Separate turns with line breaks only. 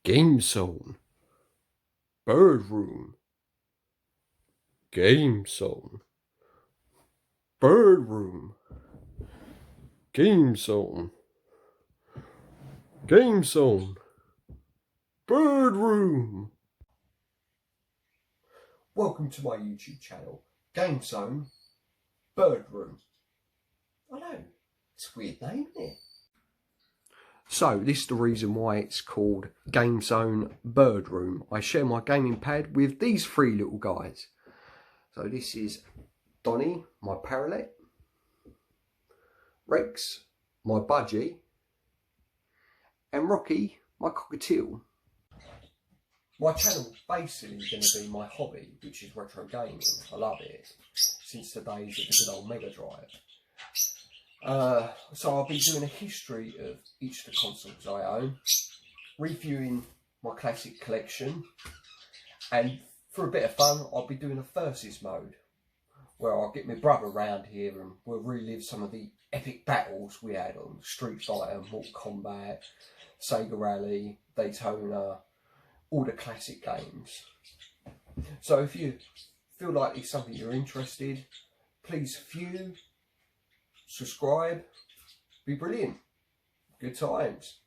GameZone Birdroom. GameZone Birdroom. GameZone. GameZone Birdroom. Welcome to my YouTube channel, GameZone Birdroom. I know, it's a weird name, isn't it? So this is the reason why it's called GameZone Birdroom. I share my gaming pad with these three little guys. So this is Donnie, my Parrotlet, Rex, my Budgie, and Rocky, my Cockatiel. My channel basically going to be my hobby, which is retro gaming. I love it since the days of the good old Mega Drive. So I'll be doing a history of each of the consoles I own, reviewing my classic collection, and for a bit of fun I'll be doing a versus mode where I'll get my brother round here and we'll relive some of the epic battles we had on Street Fighter, Mortal Kombat, Sega Rally, Daytona, all the classic games. So if you feel like it's something you're interested, please view, subscribe, be brilliant. Good times.